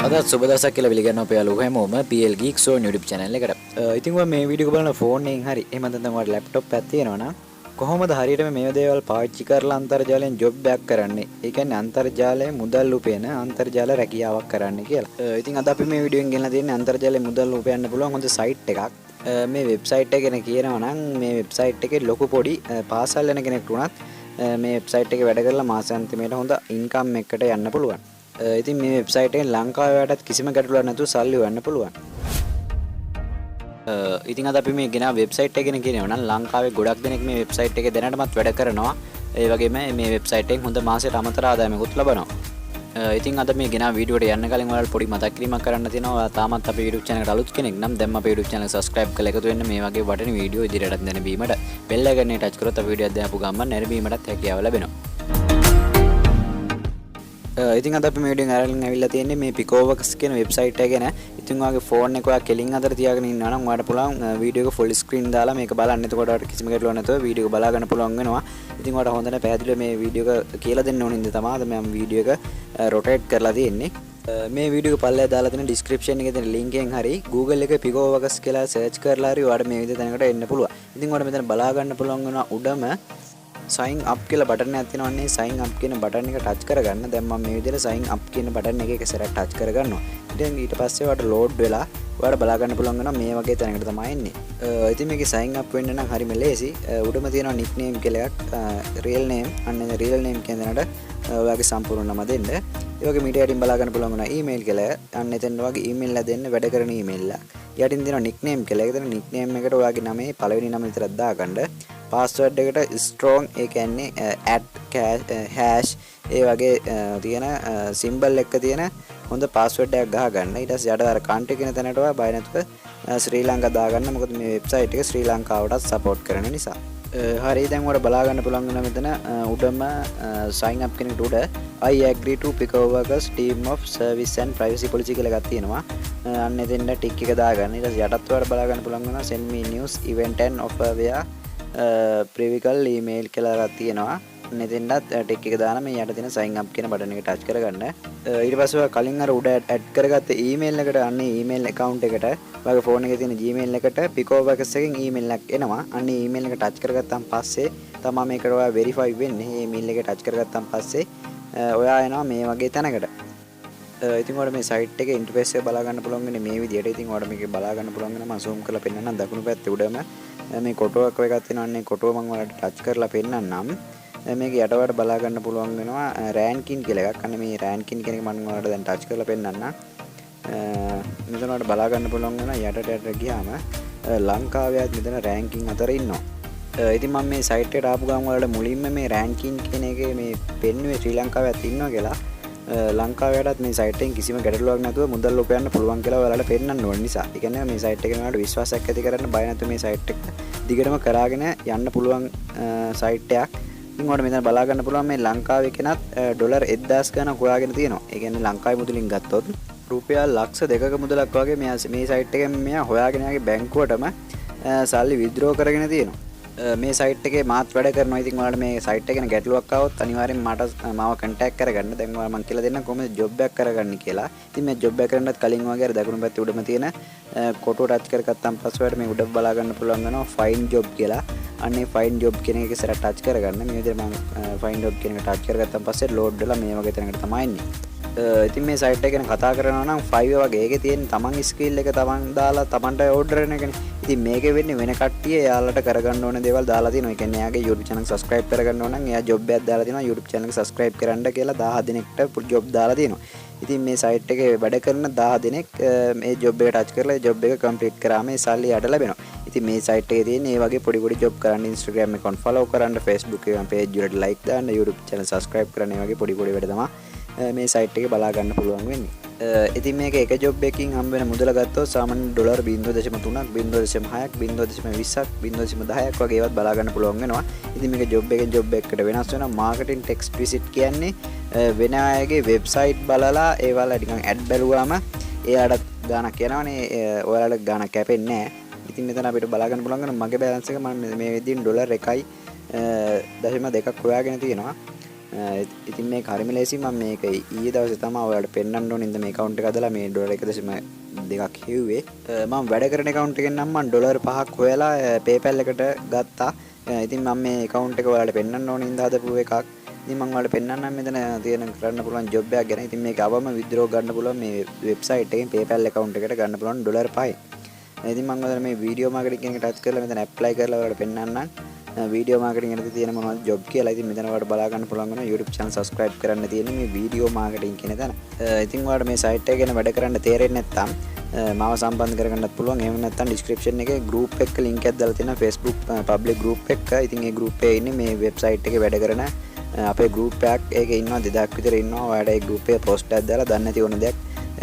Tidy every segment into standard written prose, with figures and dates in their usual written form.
අද සුබ දවසක් කියලා පිළිගන්නවා අපේ යාළුවෝ හැමෝම PL Geeks on YouTube channel එකට. ඉතින් ඔයා මේ වීඩියෝ එක බලන ෆෝන් එකෙන් හරි එහෙම නැත්නම් ඔයාලට ලැප්ටොප් එකක් තියෙනවා නම් කොහොමද හරියටම මේ දේවල් පාවිච්චි කරලා අන්තර්ජාලයෙන් ජොබ් එකක් කරන්නේ? ඒ කියන්නේ අන්තර්ජාලයේ මුදල් උපයන අන්තර්ජාල රැකියාවක් කරන්න කියලා. ඉතින් අද අපි මේ වීඩියෝ එකෙන් ගෙනලා තියෙන්නේ අන්තර්ජාලයේ මුදල් උපයන්න පුළුවන් හොඳ සයිට් එකක්. මේ වෙබ්සයිට් එක ගැන කියනවා නම් මේ වෙබ්සයිට් එකේ ලොකු පොඩි පාසල් යන කෙනෙක් වුණත් මේ වෙබ්සයිට් එකේ වැඩ කරලා මාසාන්තිමේට හොඳ ඉන්කම් එකකට යන්න පුළුවන්. ඉතින් මේ වෙබ්සයිට් එකෙන් ලංකාවේ වැඩත් කිසිම ගැටලුවක් නැතුව සල්ලි හොයන්න පුළුවන්. ඉතින් අද අපි මේ ගෙනා වෙබ්සයිට් එක ගැන කියනවා නම් ලංකාවේ ගොඩක් දෙනෙක් මේ වෙබ්සයිට් එකේ දැනටමත් වැඩ කරනවා. ඒ වගේම මේ වෙබ්සයිට් එකෙන් හොඳ මාසෙට අමතර ආදායමකුත් ලබනවා. ඉතින් අද මේ ගෙනා වීඩියෝ එකට යන්න කලින් ඔයාලට පොඩි මතක් කිරීමක් කරන්න තියෙනවා. ඔයා තාමත් අපේ YouTube channel එකට අලුත් කෙනෙක් නම් දැන් අපේ YouTube channel subscribe කරලා එකතු වෙන්න මේ වගේ වටින වීඩියෝ ඉදිරියටත් දැනීමට bell icon එක touch කරොත් අපේ වීඩියෝ දැකපු ගමන් නැරඹීමටත් හැකියාව ලැබෙනවා. ඉතින් අද අපි මේ වීඩියෝ එක අරගෙන ඇවිල්ලා තියෙන්නේ මේ Picowworks කියන වෙබ්සයිට් එක ගැන. ඉතින් ඔයාගේ ෆෝන් එක ඔයා කෙලින් අතර තියාගෙන ඉන්නවා නම් ඔයාලට පුළුවන් වීඩියෝ එක ෆුල් ස්ක්‍රීන් දාලා මේක බලන්න. එතකොට ඔයාලට කිසිම ගැටලුවක් නැතුව වීඩියෝ එක බලා ගන්න පුළුවන් වෙනවා. ඉතින් ඔයාලට හොඳ නැහැ පැහැදිලිව මේ වීඩියෝ එක කියලා දෙන්න ඕනින්ද තමයි මම වීඩියෝ එක රොටේට් කරලා තියෙන්නේ. මේ වීඩියෝ එක පල්ලෙහා දාලා තියෙන description එකේ තියෙන link එකෙන් හරි Google එකේ Picowworks කියලා search කරලා හරි ඔයාලට මේ විදිහට තැනකට එන්න පුළුවන්. ඉතින් ඔයාලට මෙතන බලා ගන්න පුළුවන් වෙනවා උඩම sign up කියලා බටන් එකක් තියෙනවා. අන්නේ sign up කියන බටන් එක ටච් කරගන්න. දැන් මම මේ විදිහට sign up කියන බටන් එක සැරයක් ටච් කරගන්නවා. ඉතින් ඊට පස්සේ ඔයාලට load වෙලා ඔයාලට බලා ගන්න පුළුවන් වෙනවා මේ වගේ තැනකට තමයි එන්නේ. ඉතින් මේකේ sign up වෙන්න නම් හරිම ලේසි. උඩම තියෙනවා nickname කියලා එකක්. real name අන්න real name කියන තැනට ඔයාගේ සම්පූර්ණ නම දෙන්න. ඒ වගේ මීට යටින් බලා ගන්න පුළුවන් වෙනවා email කියලා. අන්න එතෙන් වගේ email එක දෙන්න වැඩ කරන email එක. යටින් තියෙනවා nickname කියලා. ඒක දෙන nickname එකට ඔයාගේ නමේ පළවෙනි නම විතරක් දාගන්න. පාස්වර්ඩ් එකට strong ඒ කියන්නේ hash ඒ වගේ තියෙන සිම්බල් එක තියෙන හොඳ පාස්වර්ඩ් එකක් ගහගන්න. ඊට පස්සේ යට අර country කියන තැනට ඔයා බය නැතුව ශ්‍රී ලංකා දාගන්න. මොකද මේ වෙබ්සයිට් එක ශ්‍රී ලංකාවටත් සපෝට් කරන නිසා. හරි දැන් ඔයාලට බලා ගන්න පුළුවන් වෙනවා මෙතන උඩම sign up කෙනෙකුට උඩ I agree to Picowworks team of service and privacy policy කියලා එකක් තියෙනවා. අන්න එතෙන්ට ටික් එක දාගන්න. ඊට පස්සේ යටත් ඔයාලට බලා ගන්න පුළුවන් වෙනවා send me news event and offer via ප්‍රවිකල් ඊමේල් කියලා තියෙනවා. මෙතෙන්වත් ටික් එක දාලා මේ යට තියෙන sign up කියන බටන් එක ටච් කරගන්න. ඊට පස්සේ ඔයා කලින් අර උඩ ඇඩ් කරගත්ත ඊමේල් එකට අන්නේ ඊමේල් account එකට ඔයාගේ ෆෝන් එකේ තියෙන Gmail එකට Picowworks එකෙන් ඊමේල් එකක් එනවා. අන්නේ ඊමේල් එක ටච් කරගත්තාන් පස්සේ තමයි මේකට ඔයා verify වෙන්නේ. මේ ඊමේල් එක ටච් කරගත්තාන් පස්සේ ඔයා එනවා මේ වගේ තැනකට. ඉතින් ඔයාලට මේ සයිට් එකේ ඉන්ටර්ෆේස් එක බලා ගන්න පුළුවන් වෙන්නේ මේ විදිහට. ඉතින් ඔයාලට මේක බලා ගන්න පුළුවන් වෙනවා. මම zoom කරලා පෙන්නන්නම් දකුණු පැත්තේ උඩම මේ කොටුවක් එකක් තියෙනවා. අන්නේ කොටුව මම ඔයාලට ටච් කරලා පෙන්නන්නම්. මේක යටවට බලා ගන්න පුළුවන් වෙනවා රෑන්කින් කියලා එකක්. අන්න මේ රෑන්කින් කියන එක මම ඔයාලට දැන් ටච් කරලා පෙන්නන්නම්. මෙතන ඔයාලට බලා ගන්න පුළුවන් වෙනවා යටට ගියාම ලංකාවේත් මෙතන රෑන්කින් අතර ඉන්නවා. ඉතින් මම මේ සයිට් එකට ආපු ගමන් ඔයාලට මුලින්ම මේ රෑන්කින් කියන එකේ මේ පෙන්නුවේ ශ්‍රී ලංකාවේත් ඉන්නවා කියලා. ලංකාවේටත් මේ සයිට් එකෙන් කිසිම ගැටලුවක් නැතුව මුදල් උපයන්න පුළුවන් කියලා ඔයාලට පෙන්නන්න ඕන නිසා. ඒ කියන්නේ මේ සයිට් එකෙන් ඔයාලට විශ්වාසයක් ඇති කරගන්න බය නැතුව මේ සයිට් එක දිගටම කරාගෙන යන්න පුළුවන් සයිට් එකක්. ඉතින් ඔයාලට මෙතන බලා ගන්න පුළුවන් මේ ලංකාවේ කෙනත් ඩොලර් 1000 ගණන් හොයාගෙන තියෙනවා. ඒ කියන්නේ ලංකාවේ මුදලින් ගත්තොත් රුපියල් ලක්ෂ 2ක මුදලක් වගේ මේ සයිට් එකෙන් මෙයා හොයාගෙන යාගේ බැංකුවටම සල්ලි විත්ඩ්‍රෝ කරගෙන තියෙනවා. මේ සයිට් එකේ මාත් වැඩ කරනවා. ඉතින් ඔයාලට මේ සයිට් එක ගැන ගැටලුවක් ආවොත් අනිවාර්යෙන් මාව contact කරගන්න. දැන් ඔයාලා මම කියලා දෙන්නම් කොහොමද ජොබ් එකක් කරගන්නේ කියලා. ඉතින් මේ ජොබ් එක කරන්නත් කලින් වගේ අර දකුණු පැත්තේ උඩම තියෙන කොටුව ටච් කරගත්තාන් පස්සේ ඔයාලට මේ උඩ බලා ගන්න පුළුවන් වෙනවා find job කියලා. අන්නේ find job කියන එක ඉස්සරහ ටච් කරගන්න. මේ විදිහට මම find job කියන එක ටච් කරගත්තාන් පස්සේ load වෙලා මේ වගේ තැනකට තමයි එන්නේ. ඉතින් මේ සයිට් එක ගැන කතා කරනවා නම් 5 වගේ ඒකේ තියෙන තමන් ස්කිල් එක තමන් දාලා තමන්ට ඕඩර් කරන එකනේ. ඉතින් මේකේ වෙන්නේ වෙන කට්ටිය එයාලට කරගන්න ඕන දේවල් දාලා තියෙනවා. ඒ කියන්නේ එයාගේ YouTube channel subscribe කරගන්න ඕන නම් එයා job එකක් දාලා තියෙනවා. YouTube channel එක subscribe කරන්න කියලා 1000 දිනකට job දාලා තියෙනවා. ඉතින් මේ සයිට් එකේ වැඩ කරන 1000 දිනෙක මේ job එක ටච් කරලා job එක complete කරාම මේ සල්ලි යට ලැබෙනවා. ඉතින් මේ සයිට් එකේ තියෙන මේ වගේ පොඩි පොඩි job කරන්න Instagram account follow කරන්න, Facebook එක page වලට like දාන්න, YouTube channel subscribe කරන්න මේ වගේ පොඩි පොඩි වැඩ තමයි මේ සයිට් එකේ බලා ගන්න පුළුවන් වෙන්නේ. ඉතින් මේක එක ජොබ් එකකින් හම්බ වෙන මුදල ගත්තොත් සාමාන්‍ය ඩොලර් 0.3ක් 0.6ක් 0.20ක් 0.10ක් වගේ ඒවත් බලා ගන්න පුළුවන් වෙනවා. ඉතින් මේක ජොබ් එකෙන් ජොබ් එකකට වෙනස් වෙනවා. මාකටිං ටෙක්ස්ට් විසිට් කියන්නේ වෙන අයගේ වෙබ්සයිට් බලලා ඒවල නිකන් ඇඩ් බැලුවාම එයාට ගාණක් යනවනේ. ඔයාලට ගාණක් කැපෙන්නේ නැහැ. ඉතින් මෙතන අපිට බලා ගන්න පුළුවන් වෙනවා මගේ බැලන්ස් එක මම මේ විදිහින් ඩොලර් 1.2ක් හොයාගෙන තියෙනවා. ඉතින් මේක හරිම ලේසි. මම මේක ඊයේ දවසේ තමයි ඔයාලට පෙන්නන්න ඕනේ. ඉතින් මේ account එක හදලා මේ $1.2ක් හෙව්වේ. මම වැඩ කරන account එකෙන් නම් මම $5ක් හොයලා PayPal එකට ගත්තා. ඉතින් මම මේ account එක ඔයාලට පෙන්නන්න ඕනේ ඉඳ හදපු එකක්. ඉතින් මම ඔයාලට පෙන්නන්නම් මෙතන තියෙන කරන්න පුළුවන් job එකක් ගැන. ඉතින් මේක අවම withdraw ගන්න පුළුවන් මේ website එකෙන් PayPal account එකට ගන්න පුළුවන් $5යි. ඉතින් මම ඔයාලට මේ video marketing එක touch කරලා මෙතන apply කරලා ඔයාලට පෙන්නන්නම්. video marketing එකේ තියෙන මොනවද job කියලා. ඉතින් මෙතන ඔයාලට බලා ගන්න පුළුවන් වෙනවා. YouTube channel subscribe කරන්න තියෙන්නේ මේ video marketing කියන තැන. ඉතින් ඔයාලට මේ site එක ගැන වැඩ කරන්න තේරෙන්නේ නැත්නම් මාව සම්බන්ධ කරගන්නත් පුළුවන්. එහෙම නැත්නම් description එකේ group එක link එකක් දාලා තියෙනවා Facebook public group එක. ඉතින් ඒ group එකේ ඉන්නේ මේ website එකේ වැඩ කරන අපේ group එකක්. ඒකේ ඉන්නවා 2000ක් විතර ඉන්නවා. ඔයාලට ඒ group එකේ post එකක් දාලා දන්නේ නැති ඕන දෙයක්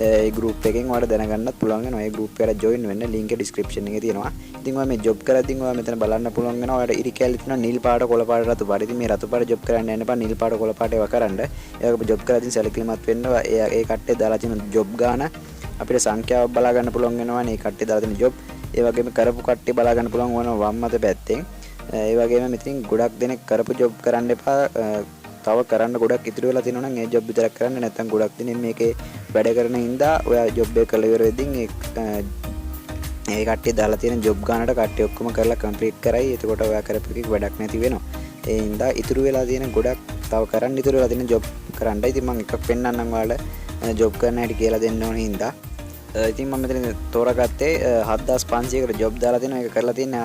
ඒ group එකෙන් ඔයාලට දැනගන්නත් පුළුවන් වෙනවා. ඒ group එකට join වෙන්න link එක description එකේ තියෙනවා. ඉතින් ඔයා මේ job කරද්දී ඔයා මෙතන බලන්න පුළුවන් වෙනවා. ඔයාලට ඉරි කැලේ තියෙනවා නිල් පාට කොළ පාට රතු පාට. ඉතින් මේ රතු පාට job කරන්න යන්න එපා. නිල් පාට කොළ පාට ඒවා කරන්න. ඒක job කරද්දී සැලකිලිමත් වෙන්න. ඒ කට්ටිය දාලා තියෙන job ගාන අපිට සංඛ්‍යාවක් බලා ගන්න පුළුවන් වෙනවා. මේ කට්ටිය දාලා තියෙන job ඒ වගේම කරපු කට්ටිය බලා ගන්න පුළුවන් වෙනවා වම් අත පැත්තෙන්. ඒ වගේම මෙතනින් ගොඩක් දෙනෙක් කරපු job කරන්න එපා. තව කරන්න ගොඩක් ඉතුරු වෙලා තියෙනවා නම් ඒ job විතරක් කරන්න. නැත්නම් ගොඩක් දෙනෙක් මේකේ වැඩ කරන හින්දා ඔයා job එක කළ ඉවර වෙද්දී ඒ කට්ටිය දාලා තියෙන job ගානට කට්ටිය ඔක්කොම කරලා complete කරයි. එතකොට ඔයා කරපු එකේ වැඩක් නැති වෙනවා. ඒ හින්දා ඉතුරු වෙලා තියෙන ගොඩක් තව කරන්න ඉතුරු වෙලා තියෙන job කරන්න. ඉතින් මම එකක් පෙන්නන්නම් ඔයාලට job කරන්න හැටි කියලා දෙන්න ඕන හින්දා. ඉතින් මම මෙතන තෝරාගත්තේ 7500කට job දාලා තියෙනවා. ඒක කරලා තියෙන්නේ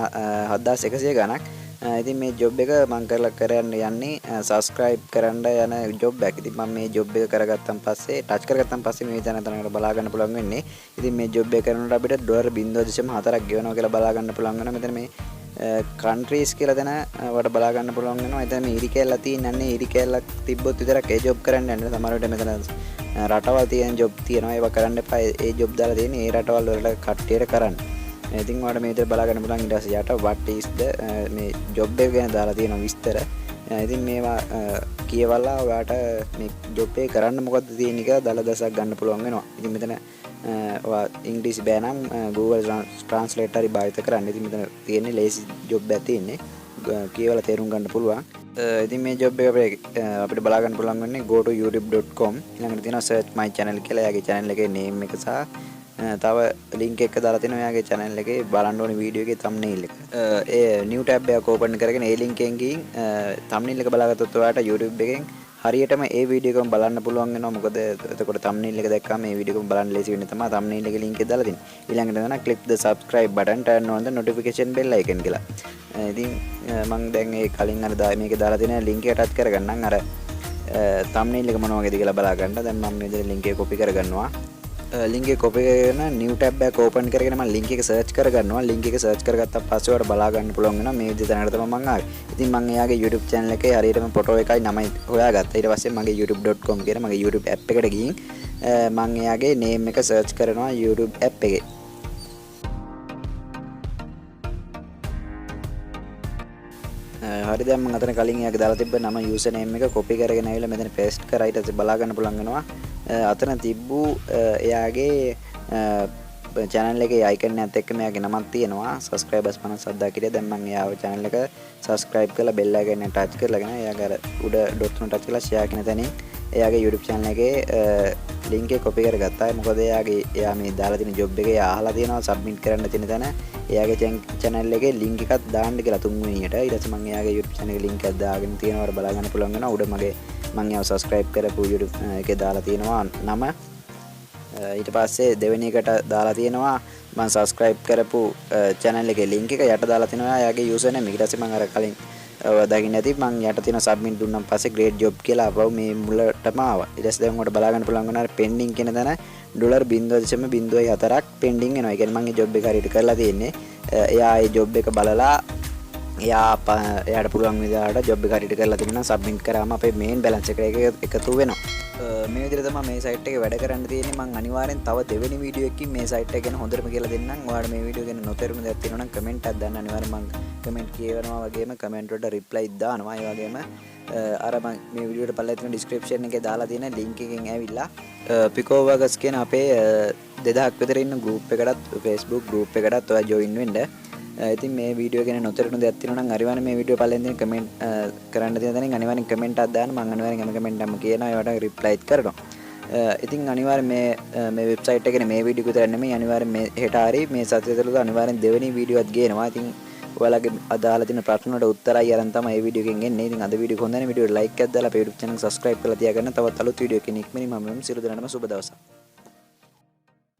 7100 ගණක්. ඉතින් මේ job එක මම කරලා කරන්න යන්නේ subscribe කරන්න යන job එකක්. ඉතින් මම මේ job එක කරගත්තන් පස්සේ touch කරගත්තන් පස්සේ මේ තැනකට බලා ගන්න පුළුවන් වෙන්නේ. ඉතින් මේ job එක කරනකොට අපිට $0.4ක් ගෙවනවා කියලා බලා ගන්න පුළුවන් වෙනවා. මෙතන මේ countries කියලා දෙන වට බලා ගන්න පුළුවන් වෙනවා. එතන මේ ඉරි කැල්ල තියෙනන්නේ ඉරි කැල්ලක් තිබ්බොත් විතරක් ඒ job කරන්න යන්න. සමහර විට මෙතන රටවල් තියෙන job තියෙනවා. ඒවා කරන්න එපා. ඒ job දාලා තියෙන්නේ ඒ රටවල් වල කට්ටියට කරන්න. ඉතින් ඔයාලට මේ විදිහට බලා ගන්න පුළුවන්. ඊට පස්සේ යට what is the මේ job එක ගැන දාලා තියෙන විස්තර. ඉතින් මේවා කියවලා ඔයාලට මේ job එක කරන්න මොකද්ද තියෙන්නේ කියලා දලදසක් ගන්න පුළුවන් වෙනවා. ඉතින් මෙතන ඔයා ඉංග්‍රීසි බෑ නම් Google Translate හරි භාවිත කරන්න. ඉතින් මෙතන තියෙන්නේ ලේසි job එකක් තියෙන්නේ. කියවලා තේරුම් ගන්න පුළුවන්. ඉතින් මේ job එක අපිට බලා ගන්න පුළුවන් වෙන්නේ go to youtube.com. ඊළඟට තියෙනවා search my channel කියලා. එයාගේ channel එකේ name එක සහ තව link එක දාලා තියෙනවා එයාගේ channel එකේ බලන්න ඕනේ වීඩියෝ එකේ thumbnail එක. ඒ new tab එකක් open කරගෙන ඒ link එකෙන් ගිහින් thumbnail එක බලාගත්තොත් ඔයාලට YouTube එකෙන් හරියටම ඒ වීඩියෝ එකම බලන්න පුළුවන් වෙනවා. මොකද එතකොට thumbnail එක දැක්කම මේ වීඩියෝ එකම බලන්න ලේසි වෙන්නේ තමයි thumbnail එකේ link එක දාලා තියෙන්නේ. ඊළඟට තමයි click the subscribe button turn on the notification bell icon කියලා. ඉතින් මම දැන් ඒ කලින් අර මේක දාලා තියෙන link එක touch කරගන්නම්. අර thumbnail එක මොන වගේද කියලා බලා ගන්න. දැන් මම මේ විදිහට link එක copy කරගන්නවා. link එක copy කරගෙන new tab එකක් open කරගෙන මම link එක search කරගන්නවා. link එක search කරගත්තා පස්සේ ඔයාලට බලා ගන්න පුළුවන් වෙනවා මේ විදිහට දැනට තමයි මම ආවේ. ඉතින් මම එයාගේ YouTube channel එකේ හරියටම photo එකයි නමයි හොයාගත්තා. ඊට පස්සේ මගේ youtube.com කියන මගේ YouTube app එකට ගිහින් මම එයාගේ name එක search කරනවා YouTube app එකේ. හරි දැන් මම අතන කලින් එයාගේ දාලා තිබ්බ නම user name එක copy කරගෙන ආවිල්ලා මෙතන paste කරා. ඊට පස්සේ බලා ගන්න පුළුවන් වෙනවා අතන තිබ්බු එයාගේ channel එකේ icon එකත් එක්ක මෙයාගේ නමක් තියෙනවා. subscribers 57000 කියලා. දැන් මම එයාව channel එක subscribe කරලා bell icon එක touch කරලාගෙන එයාගේ අර උඩ dot තුන touch කරලා share කියන තැනින් එයාගේ YouTube channel එකේ link එක copy කරගත්තා. මොකද එයා මේ දාලා තියෙන job එකේ අහලා තියෙනවා submit කරන්න තියෙන තැන එයාගේ channel එකේ link එකක් දාන්න කියලා තුන්වෙනියට. ඊට පස්සේ මම එයාගේ YouTube channel එකේ link එකක් දාගෙන තියෙනවා. බලා ගන්න පුළුවන් වෙනවා. උඩ මගේ මම එයාව subscribe කරපු YouTube එකේ දාලා තියෙනවා නම. ඊට පස්සේ දෙවෙනි එකට දාලා තියෙනවා මම subscribe කරපු channel එකේ link එක යට දාලා තියෙනවා එයාගේ username. ඊට පස්සේ මම අර කලින් දකින්න ඇති මම යට තියෙන submit දුන්නාන් පස්සේ great job කියලා අපව මේ මුලටම ආවා. ඊට පස්සේ දැන් උඩට බලා ගන්න පුළුවන් වෙනවා pending කියන තැන $0.04ක් pending වෙනවා. ඒ කියන්නේ මම මේ job එක හරියට කරලා තියෙන්නේ. එයා ඒ job එක බලලා එයාට පුළුවන් විදිහට job එක හරියට කරලා තිබුණා submit කරාම අපේ main balance එක එකතු වෙනවා. මේ විදිහට තමයි මේ site එකේ වැඩ කරන්න තියෙන්නේ. මම අනිවාර්යෙන් තව දෙවෙනි වීඩියෝ එකකින් මේ site එක ගැන හොඳටම කියලා දෙන්නම්. ඔයාලට මේ වීඩියෝ ගැන නොතේරුම දෙයක් තියෙනවා නම් comment එකක් දාන්න. අනිවාර්යෙන් මම comment කියවනවා වගේම comment වලට reply දානවා. ඒ වගේම අර මම මේ වීඩියෝ එකට පල්ලෙහා තියෙන description එකේ දාලා තියෙන link එකෙන් ඇවිල්ලා Picovagers කියන අපේ 2000ක් විතර ඉන්න group එකකටත් Facebook group එකකටත් ඔයා join වෙන්න. ඉතින් මේ වීඩියෝ ගැන නොතේරුණු දෙයක් තියෙනවා නම් අනිවාර්යෙන් මේ වීඩියෝ පළවෙනි දින කමෙන්ට් කරන්න තියෙන තැනින් අනිවාර්යෙන් කමෙන්ට් එකක් දාන්න. මම අනිවාර්යෙන් හැම කමෙන්ට් එකක්ම කියනවා. ඒවට රිප්ලයිත් කරනවා. ඉතින් අනිවාර්යෙන් මේ වෙබ්සයිට් එකේ මේ වීඩියෝ විතර නෙමෙයි අනිවාර්යෙන් මේ හෙට හරි මේ සතිය තුළ අනිවාර්යෙන් දෙවෙනි වීඩියෝ එකක් ගේනවා. ඉතින් ඔයාලගේ අදාළ තියෙන ප්‍රශ්න වලට උත්තරයි අරන් තමයි මේ වීඩියෝ එකෙන් එන්නේ. ඉතින් අද වීඩියෝ එක හොඳ නැහැ. වීඩියෝ එක ලයික් එකක් දාලා අපේ YouTube channel එක subscribe කරලා තියාගන්න. තවත් අලුත් වීඩියෝ එකකින් ඉක්මනින් මම සියලු දෙනාටම සුබ දවසක්.